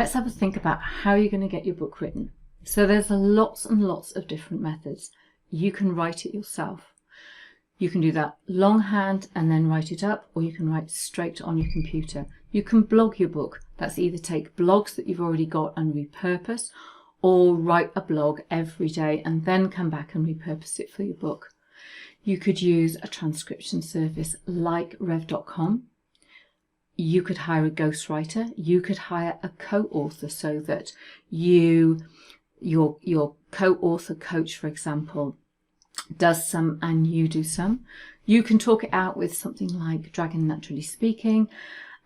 let's have a think about how you're going to get your book written. So there's lots and lots of different methods. You can write it yourself. You can do that longhand and then write it up, or you can write straight on your computer. You can blog your book. That's either take blogs that you've already got and repurpose, or write a blog every day and then come back and repurpose it for your book. You could use a transcription service like rev.com. You could hire a ghostwriter. You could hire a co-author so that your co-author coach, for example, does some and you do some. You can talk it out with something like Dragon Naturally Speaking,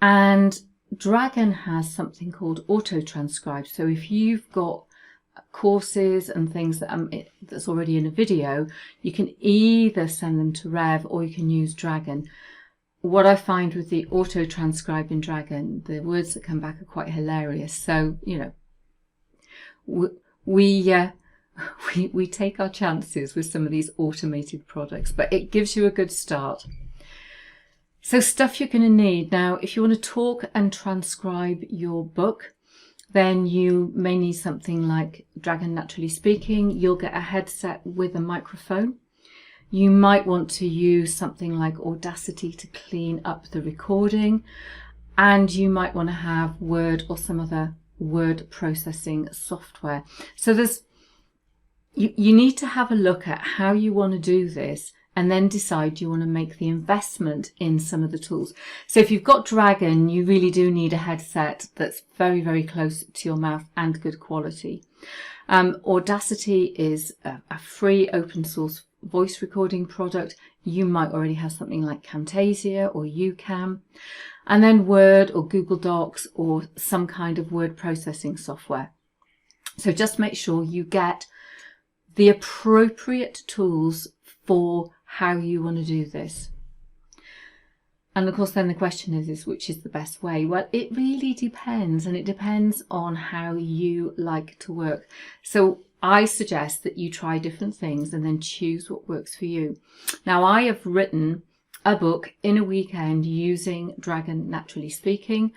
and Dragon has something called auto transcribe. So if you've got courses and things that that's already in a video, you can either send them to Rev or you can use Dragon. What I find with the auto transcribe in Dragon, the words that come back are quite hilarious. So, you know, we take our chances with some of these automated products, but it gives you a good start. So stuff you're going to need. Now, if you want to talk and transcribe your book, then you may need something like Dragon Naturally Speaking. You'll get a headset with a microphone. You might want to use something like Audacity to clean up the recording. And you might want to have Word or some other word processing software. So you need to have a look at how you want to do this and then decide you want to make the investment in some of the tools. So if you've got Dragon, you really do need a headset that's very, very close to your mouth and good quality. Audacity is a free open source voice recording product. You might already have something like Camtasia or YouCam. And then Word or Google Docs or some kind of word processing software. So just make sure you get the appropriate tools for how you want to do this. And of course then the question is which is the best way? Well, it really depends, and it depends on how you like to work. So I suggest that you try different things and then choose what works for you. Now, I have written a book in a weekend using Dragon Naturally Speaking.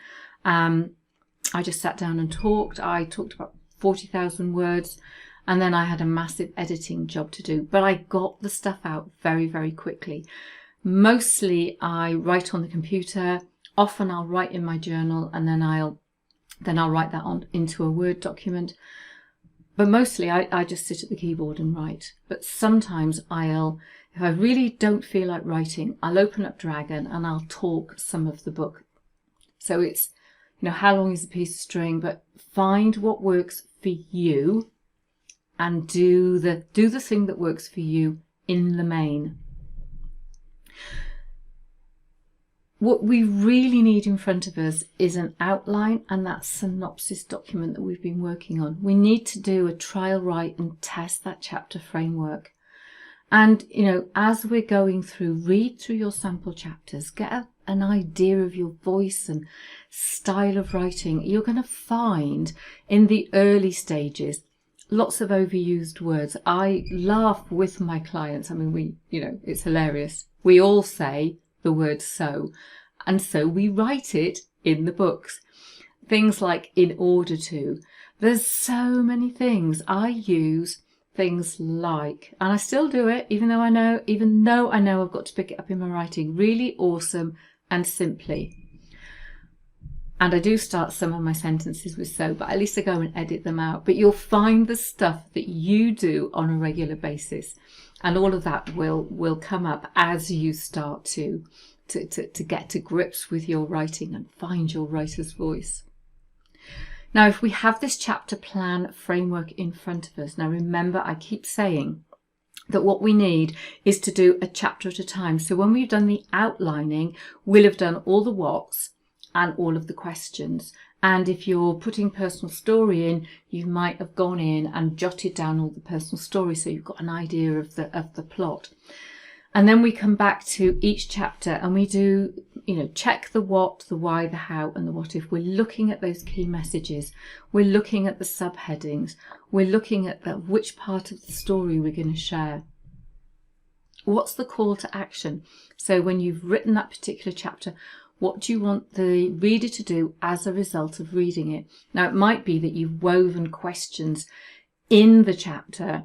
I just sat down and talked. I talked about 40,000 words. And then I had a massive editing job to do, but I got the stuff out very, very quickly. Mostly I write on the computer. Often I'll write in my journal and then I'll write that on into a Word document. But mostly I just sit at the keyboard and write. But sometimes if I really don't feel like writing, I'll open up Dragon and I'll talk some of the book. So it's, you know, how long is a piece of string, but find what works for you. And do the thing that works for you in the main. What we really need in front of us is an outline and that synopsis document that we've been working on. We need to do a trial write and test that chapter framework. And, you know, as we're going through, read through your sample chapters, get an idea of your voice and style of writing. You're going to find in the early stages lots of overused words. I laugh with my clients. I mean, it's hilarious. We all say the word so, and so we write it in the books. Things like in order to. There's so many things. I use things like, and I still do it, even though I know I've got to pick it up in my writing, really awesome and simply. And I do start some of my sentences with so, but at least I go and edit them out. But you'll find the stuff that you do on a regular basis. And all of that will come up as you start to get to grips with your writing and find your writer's voice. Now, if we have this chapter plan framework in front of us, now remember, I keep saying that what we need is to do a chapter at a time. So when we've done the outlining, we'll have done all the what's and all of the questions. And if you're putting personal story in, you might have gone in and jotted down all the personal story so you've got an idea of the plot. And then we come back to each chapter and we do, check the what, the why, the how, and the what if. We're looking at those key messages. We're looking at the subheadings. We're looking at which part of the story we're going to share. What's the call to action? So when you've written that particular chapter, What do you want the reader to do as a result of reading it? Now, it might be that you've woven questions in the chapter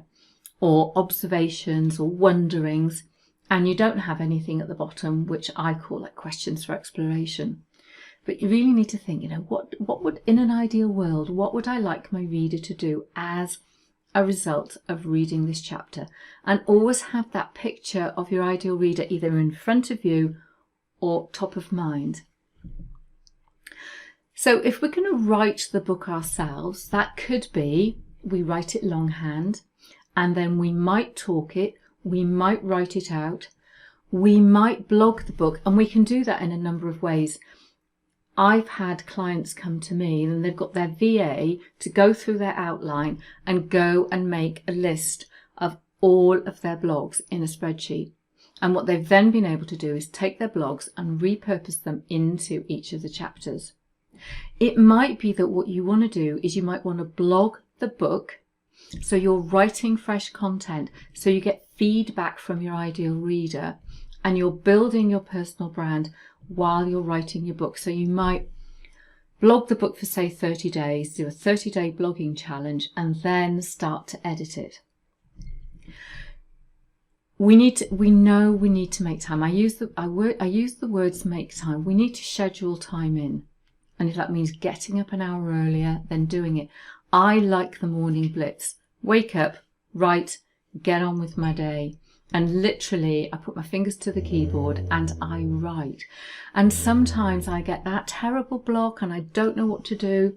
or observations or wonderings, and you don't have anything at the bottom, which I call like questions for exploration. But you really need to think, what would, in an ideal world, what would I like my reader to do as a result of reading this chapter? And always have that picture of your ideal reader either in front of you or top of mind. So if we're going to write the book ourselves, that could be we write it longhand, and then we might talk it, we might write it out, we might blog the book, and we can do that in a number of ways. I've had clients come to me and they've got their VA to go through their outline and go and make a list of all of their blogs in a spreadsheet. And what they've then been able to do is take their blogs and repurpose them into each of the chapters. It might be that what you want to do is you might want to blog the book, so you're writing fresh content, so you get feedback from your ideal reader, and you're building your personal brand while you're writing your book. So you might blog the book for, say, 30 days, do a 30-day blogging challenge, and then start to edit it. We know we need to make time. I use the words make time. We need to schedule time in. And if that means getting up an hour earlier, then doing it. I like the morning blitz. Wake up, write, get on with my day. And literally, I put my fingers to the keyboard and I write. And sometimes I get that terrible block and I don't know what to do.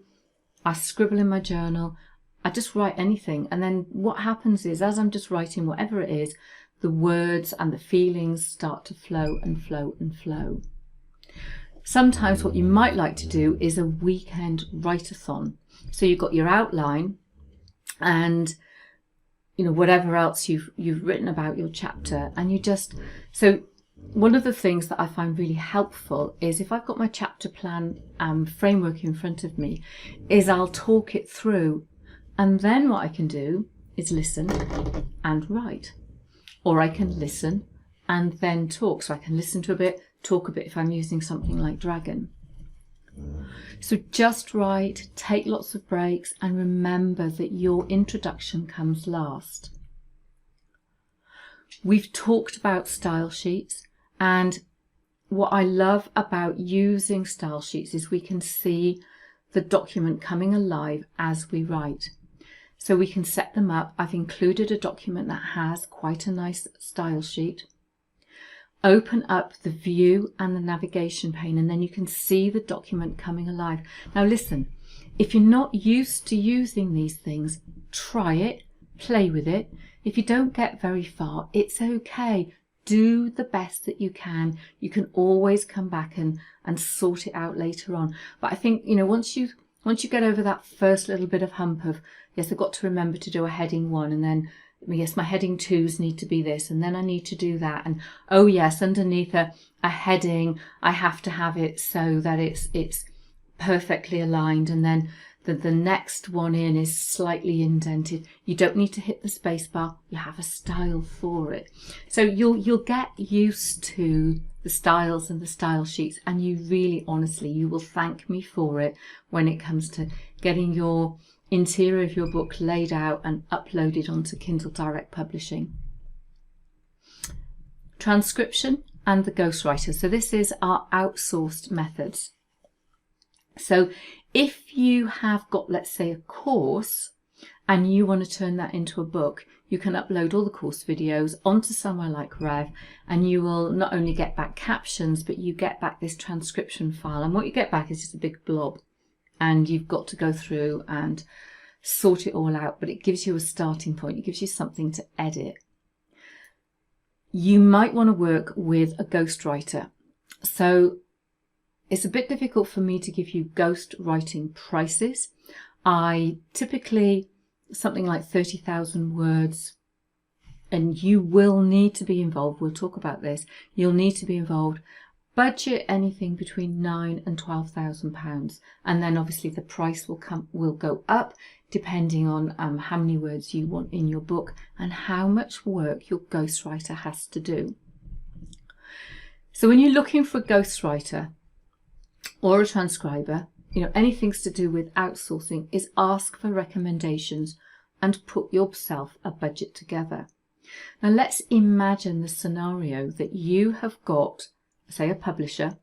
I scribble in my journal. I just write anything. And then what happens is, as I'm just writing whatever it is, the words and the feelings start to flow and flow and flow. Sometimes what you might like to do is a weekend write-a-thon. So you've got your outline and whatever else you've written about your chapter, and so one of the things that I find really helpful is if I've got my chapter plan framework in front of me, is I'll talk it through, and then what I can do is listen and write, or I can listen and then talk. So I can listen to a bit, talk a bit if I'm using something like Dragon. So just write, take lots of breaks, and remember that your introduction comes last. We've talked about style sheets, and what I love about using style sheets is we can see the document coming alive as we write. So we can set them up. I've included a document that has quite a nice style sheet. Open up the view and the navigation pane, and then you can see the document coming alive. Now listen, if you're not used to using these things, try it, play with it. If you don't get very far, it's okay. Do the best that you can. You can always come back and sort it out later on. But I think, once you get over that first little bit of hump of, yes, I've got to remember to do a heading 1, and then yes, my heading 2s need to be this, and then I need to do that, and oh yes, underneath a heading I have to have it so that it's perfectly aligned, and then the next one in is slightly indented. You don't need to hit the space bar, you have a style for it. So you'll get used to the styles and the style sheets, and you really, honestly, you will thank me for it when it comes to getting your interior of your book laid out and uploaded onto Kindle Direct Publishing. Transcription and the ghostwriter. So this is our outsourced methods. So if you have got, let's say, a course and you want to turn that into a book, you can upload all the course videos onto somewhere like Rev, and you will not only get back captions, but you get back this transcription file, and what you get back is just a big blob. And you've got to go through and sort it all out, but it gives you a starting point. It gives you something to edit. You might want to work with a ghostwriter. So it's a bit difficult for me to give you ghostwriting prices. I typically, something like 30,000 words, and you will need to be involved. We'll talk about this. You'll need to be involved. Budget anything between £9,000 and £12,000, and then obviously the price will go up depending on how many words you want in your book and how much work your ghostwriter has to do. So when you're looking for a ghostwriter, or a transcriber, anything to do with outsourcing, is ask for recommendations and put yourself a budget together. Now let's imagine the scenario that you have got, say, a publisher,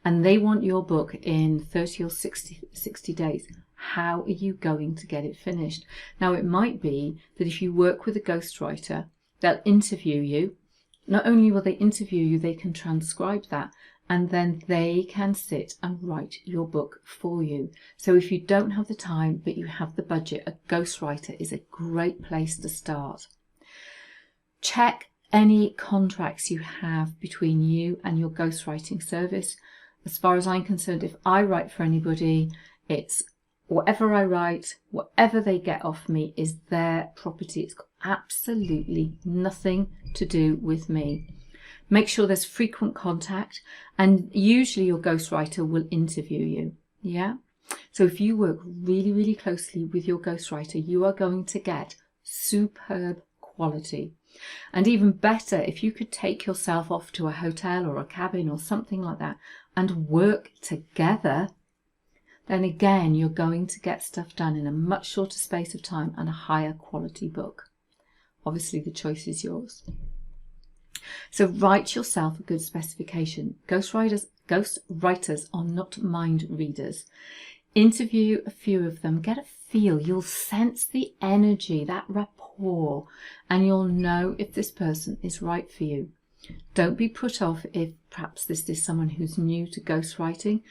and they want your book in 30 or 60 days. How are you going to get it finished? Now, it might be that if you work with a ghostwriter, they'll interview you. Not only will they interview you, they can transcribe that, and then they can sit and write your book for you. So if you don't have the time, but you have the budget, a ghostwriter is a great place to start. Check any contracts you have between you and your ghostwriting service. As far as I'm concerned, if I write for anybody, it's whatever I write, whatever they get off me is their property. It's got absolutely nothing to do with me. Make sure there's frequent contact, and usually your ghostwriter will interview you. Yeah. So if you work really, really closely with your ghostwriter, you are going to get superb quality. And even better, if you could take yourself off to a hotel or a cabin or something like that and work together, then again, you're going to get stuff done in a much shorter space of time and a higher quality book. Obviously, the choice is yours. So write yourself a good specification. Ghostwriters are not mind readers. Interview a few of them, get a feel. You'll sense the energy, that rapport, and you'll know if this person is right for you. Don't be put off if perhaps this is someone who's new to ghostwriting.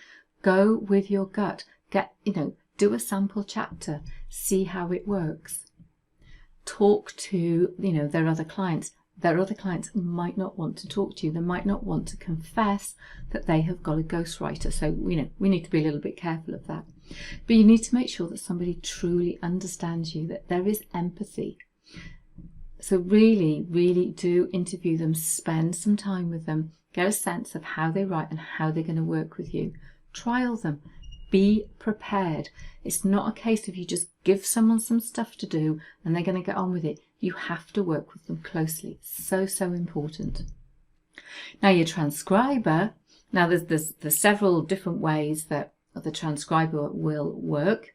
Go with your gut. Do a sample chapter. See how it works. Talk to, their other clients. Their other clients might not want to talk to you. They might not want to confess that they have got a ghostwriter. So, we need to be a little bit careful of that. But you need to make sure that somebody truly understands you, that there is empathy. So really, really do interview them. Spend some time with them. Get a sense of how they write and how they're going to work with you. Trial them. Be prepared. It's not a case of you just give someone some stuff to do and they're going to get on with it. You have to work with them closely. So, so important. Now your transcriber, there's several different ways that the transcriber will work.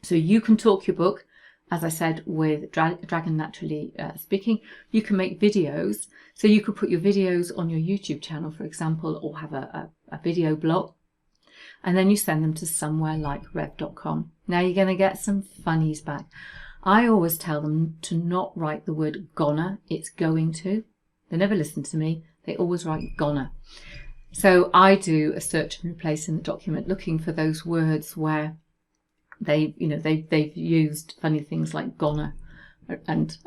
So you can talk your book, as I said, with Dragon Naturally Speaking. You can make videos. So you could put your videos on your YouTube channel, for example, or have a video blog. And then you send them to somewhere like rev.com. Now you're going to get some funnies back. I always tell them to not write the word gonna, it's going to. They never listen to me. They always write gonna. So I do a search and replace in the document looking for those words where they've used funny things like gonna and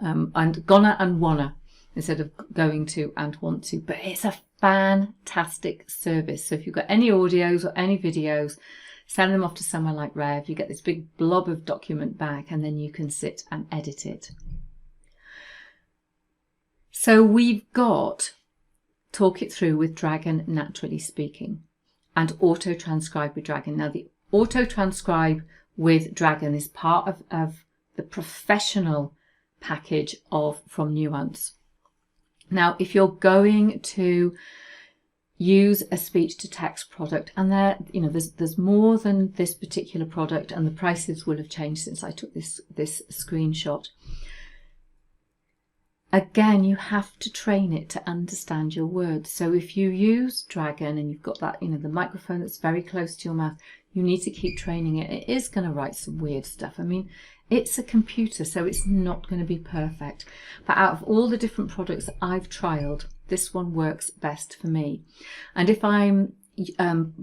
gonna and wanna instead of going to and want to. But it's a fantastic service. So if you've got any audios or any videos, send them off to somewhere like Rev. You get this big blob of document back and then you can sit and edit it. So we've got Talk It Through with Dragon Naturally Speaking and Auto Transcribe with Dragon. Now the Auto Transcribe with Dragon is part of the professional package from Nuance. Now if you're going to use a speech to text product, and there's more than this particular product, and the prices will have changed since I took this screenshot. Again, you have to train it to understand your words. So if you use Dragon and you've got that, the microphone that's very close to your mouth, you need to keep training it. It is going to write some weird stuff. I mean, it's a computer, so it's not going to be perfect. But out of all the different products that I've trialed, this one works best for me. And if I'm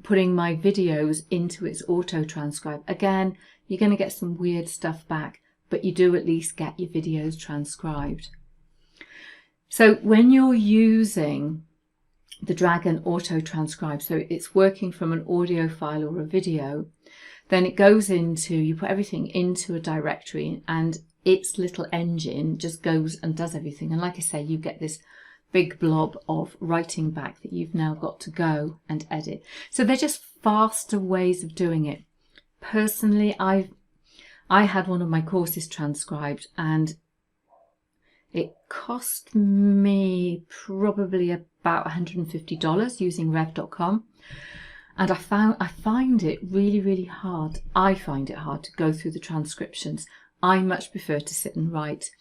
putting my videos into its auto transcribe, again, you're going to get some weird stuff back, but you do at least get your videos transcribed. So when you're using the Dragon Auto Transcribe, so it's working from an audio file or a video, then it goes into, you put everything into a directory and its little engine just goes and does everything. And like I say, you get this big blob of writing back that you've now got to go and edit. So they're just faster ways of doing it. Personally, I had one of my courses transcribed and it cost me probably about $150 using rev.com. And I find it really, really hard. I find it hard to go through the transcriptions. I much prefer to sit and write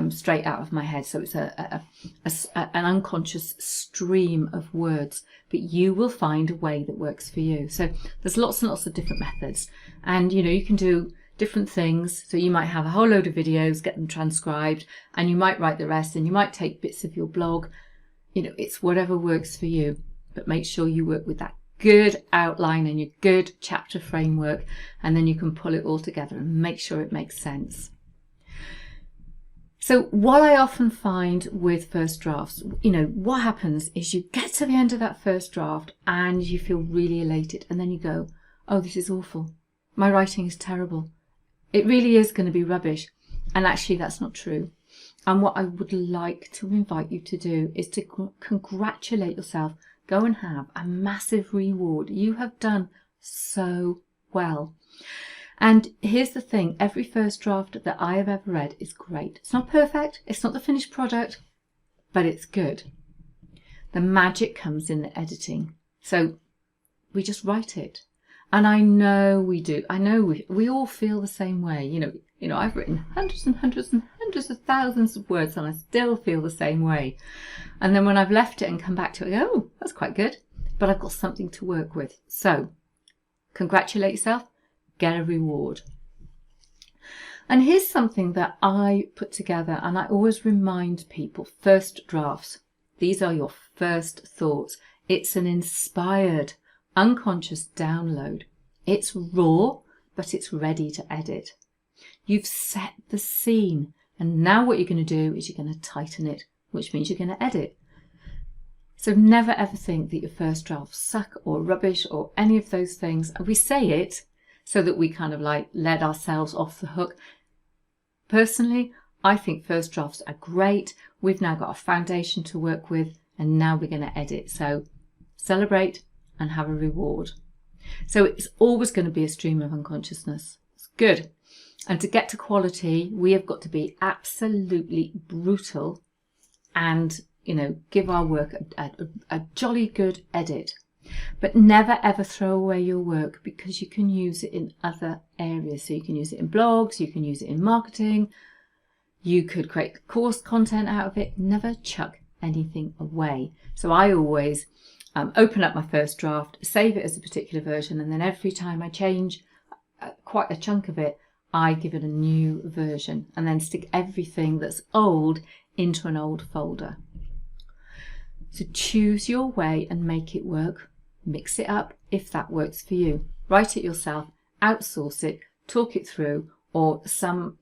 straight out of my head. So it's an unconscious stream of words, but you will find a way that works for you. So there's lots and lots of different methods, and you can do different things. So you might have a whole load of videos, get them transcribed, and you might write the rest, and you might take bits of your blog. It's whatever works for you, but make sure you work with that good outline and your good chapter framework, and then you can pull it all together and make sure it makes sense. So what I often find with first drafts, what happens is you get to the end of that first draft and you feel really elated, and then you go, oh, this is awful. My writing is terrible. It really is going to be rubbish. And actually that's not true. And what I would like to invite you to do is to congratulate yourself. Go and have a massive reward. You have done so well. And here's the thing, every first draft that I have ever read is great. It's not perfect, it's not the finished product, but it's good. The magic comes in the editing. So we just write it. And I know we do. I know we all feel the same way. I've written hundreds and hundreds and hundreds of thousands of words, and I still feel the same way. And then when I've left it and come back to it, I go, oh, that's quite good. But I've got something to work with. So congratulate yourself. Get a reward. And here's something that I put together, and I always remind people, first drafts. These are your first thoughts. It's an inspired, unconscious download. It's raw, but it's ready to edit. You've set the scene, and now what you're going to do is you're going to tighten it, which means you're going to edit. So never ever think that your first drafts suck or rubbish or any of those things. We say it so that we kind of like let ourselves off the hook. Personally, I think first drafts are great. We've now got a foundation to work with, and now we're going to edit. So celebrate and have a reward. So it's always going to be a stream of unconsciousness. It's good. And to get to quality, we have got to be absolutely brutal and, give our work a jolly good edit. But never ever throw away your work, because you can use it in other areas. So you can use it in blogs, you can use it in marketing, you could create course content out of it. Never chuck anything away. So I always open up my first draft, save it as a particular version, and then every time I change quite a chunk of it, I give it a new version, and then stick everything that's old into an old folder. So choose your way and make it work. Mix it up if that works for you. Write it yourself, outsource it, talk it through, or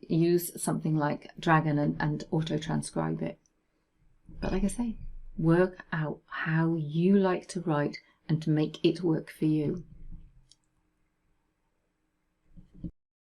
use something like Dragon and auto-transcribe it. But like I say, work out how you like to write and to make it work for you.